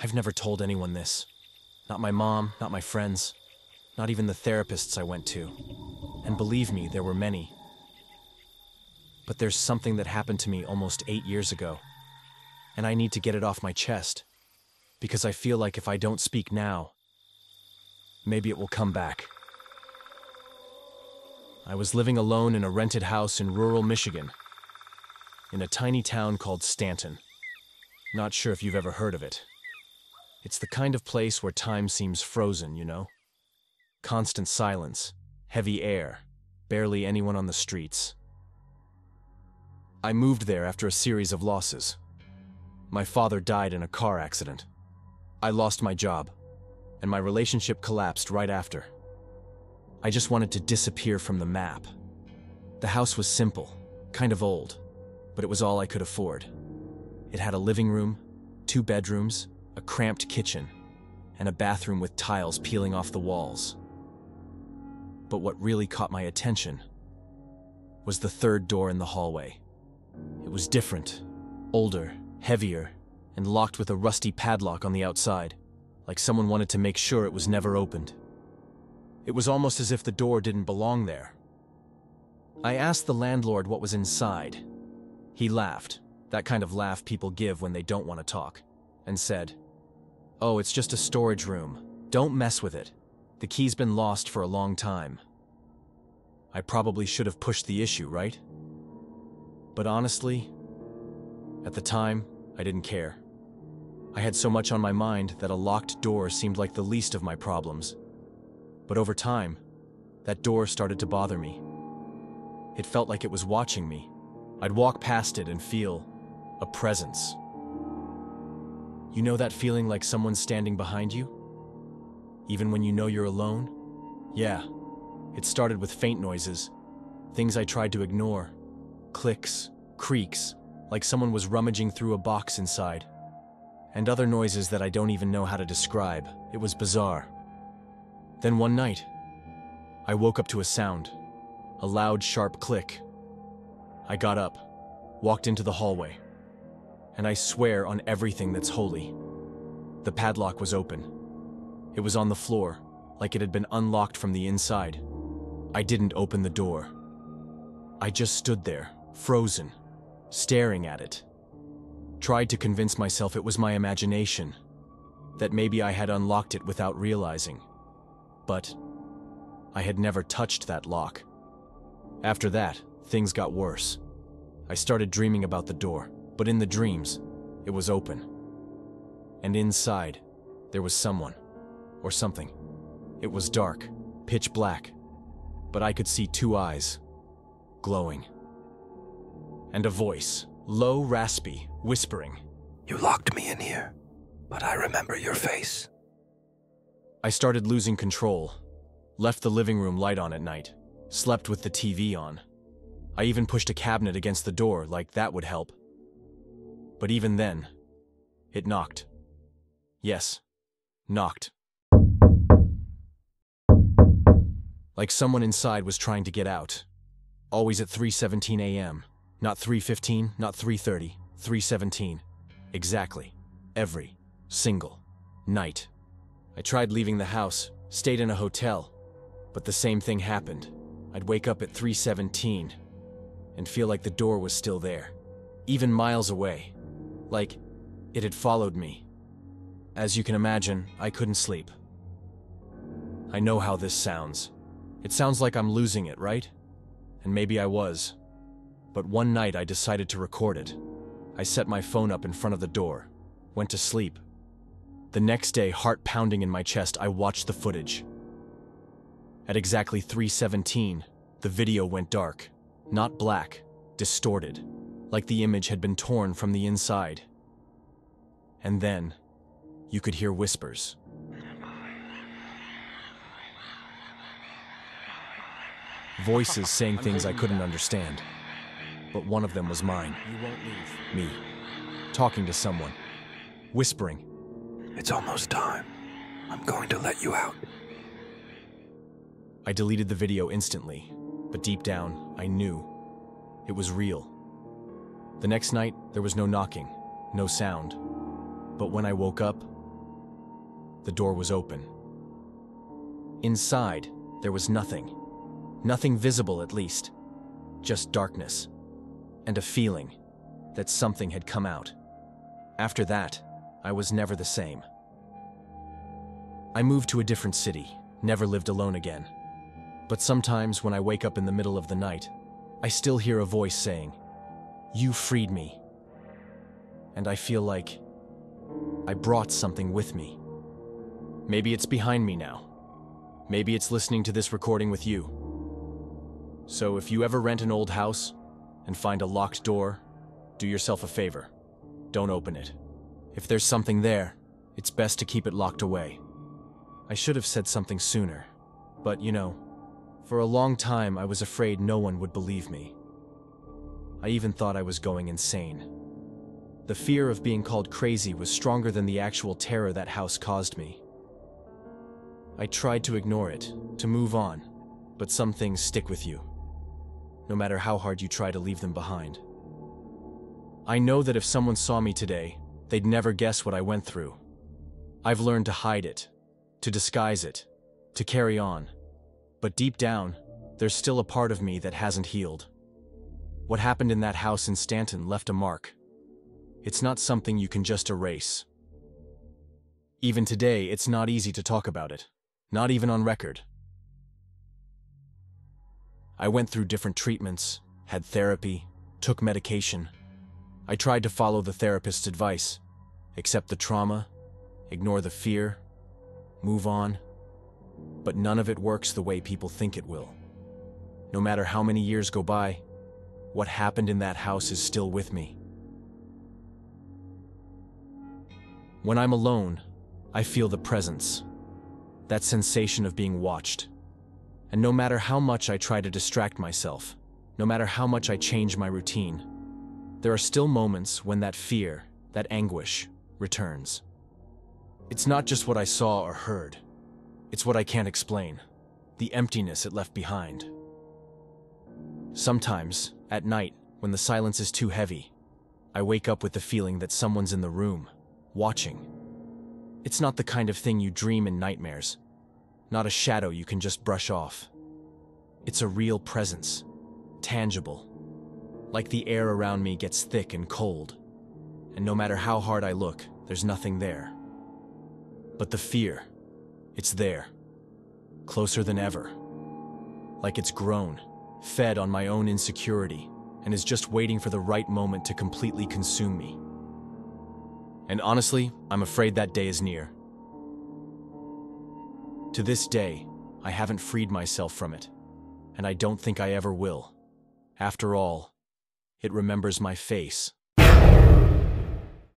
I've never told anyone this. Not my mom, not my friends, not even the therapists I went to. And believe me, there were many. But there's something that happened to me almost 8 years ago, and I need to get it off my chest, because I feel like if I don't speak now, maybe it will come back. I was living alone in a rented house in rural Michigan, in a tiny town called Stanton. Not sure if you've ever heard of it. It's the kind of place where time seems frozen, you know? Constant silence, heavy air, barely anyone on the streets. I moved there after a series of losses. My father died in a car accident. I lost my job, and my relationship collapsed right after. I just wanted to disappear from the map. The house was simple, kind of old, but it was all I could afford. It had a living room, 2 bedrooms, a cramped kitchen, and a bathroom with tiles peeling off the walls. But what really caught my attention was the 3rd door in the hallway. It was different, older, heavier, and locked with a rusty padlock on the outside, like someone wanted to make sure it was never opened. It was almost as if the door didn't belong there. I asked the landlord what was inside. He laughed, that kind of laugh people give when they don't want to talk, and said, "Oh, it's just a storage room. Don't mess with it. The key's been lost for a long time." I probably should have pushed the issue, right? But honestly, at the time, I didn't care. I had so much on my mind that a locked door seemed like the least of my problems. But over time, that door started to bother me. It felt like it was watching me. I'd walk past it and feel a presence. You know that feeling like someone's standing behind you? Even when you know you're alone? Yeah, it started with faint noises, things I tried to ignore. Clicks, creaks, like someone was rummaging through a box inside. And other noises that I don't even know how to describe. It was bizarre. Then one night, I woke up to a sound, a loud, sharp click. I got up, walked into the hallway, and I swear on everything that's holy, the padlock was open. It was on the floor, like it had been unlocked from the inside. I didn't open the door. I just stood there, frozen, staring at it. Tried to convince myself it was my imagination, that maybe I had unlocked it without realizing. But I had never touched that lock. After that, things got worse. I started dreaming about the door, but in the dreams, it was open. And inside, there was someone, or something. It was dark, pitch black, but I could see 2 eyes, glowing. And a voice, low, raspy, whispering. "You locked me in here, but I remember your face." I started losing control, left the living room light on at night, slept with the TV on. I even pushed a cabinet against the door like that would help. But even then, it knocked. Yes, knocked. Like someone inside was trying to get out. Always at 3:17 a.m. Not 3:15, not 3:30, 3:17. Exactly. Every single night. I tried leaving the house, stayed in a hotel, but the same thing happened. I'd wake up at 3:17 and feel like the door was still there, even miles away, like it had followed me. As you can imagine, I couldn't sleep. I know how this sounds. It sounds like I'm losing it, right? And maybe I was. But one night I decided to record it. I set my phone up in front of the door, went to sleep. The next day, heart pounding in my chest, I watched the footage. At exactly 3:17, the video went dark. Not black, distorted, like the image had been torn from the inside. And then, you could hear whispers. Voices saying things I couldn't understand. But one of them was mine. You won't leave. Me. Talking to someone. Whispering. "It's almost time. I'm going to let you out." I deleted the video instantly, but deep down, I knew it was real. The next night, there was no knocking, no sound. But when I woke up, The door was open. Inside, there was nothing. Nothing visible, at least. Just darkness. And a feeling that something had come out. After that, I was never the same. I moved to a different city, never lived alone again. But sometimes when I wake up in the middle of the night, I still hear a voice saying, "You freed me." And I feel like I brought something with me. Maybe it's behind me now. Maybe it's listening to this recording with you. So if you ever rent an old house and find a locked door, do yourself a favor. Don't open it. If there's something there, it's best to keep it locked away. I should have said something sooner, but for a long time I was afraid no one would believe me. I even thought I was going insane. The fear of being called crazy was stronger than the actual terror that house caused me. I tried to ignore it, to move on, but some things stick with you, no matter how hard you try to leave them behind. I know that if someone saw me today, they'd never guess what I went through. I've learned to hide it, to disguise it, to carry on. But deep down, there's still a part of me that hasn't healed. What happened in that house in Stanton left a mark. It's not something you can just erase. Even today, it's not easy to talk about it, not even on record. I went through different treatments, had therapy, took medication. I tried to follow the therapist's advice, accept the trauma, ignore the fear, move on. But none of it works the way people think it will. No matter how many years go by, what happened in that house is still with me. When I'm alone, I feel the presence, that sensation of being watched. And no matter how much I try to distract myself, no matter how much I change my routine, there are still moments when that fear, that anguish, returns. It's not just what I saw or heard. It's what I can't explain, the emptiness it left behind. Sometimes, at night, when the silence is too heavy, I wake up with the feeling that someone's in the room, watching. It's not the kind of thing you dream in nightmares, not a shadow you can just brush off. It's a real presence, tangible. Like the air around me gets thick and cold, and no matter how hard I look, there's nothing there. But the fear, it's there, closer than ever. Like it's grown, fed on my own insecurity, and is just waiting for the right moment to completely consume me. And honestly, I'm afraid that day is near. To this day, I haven't freed myself from it, and I don't think I ever will. After all, it remembers my face.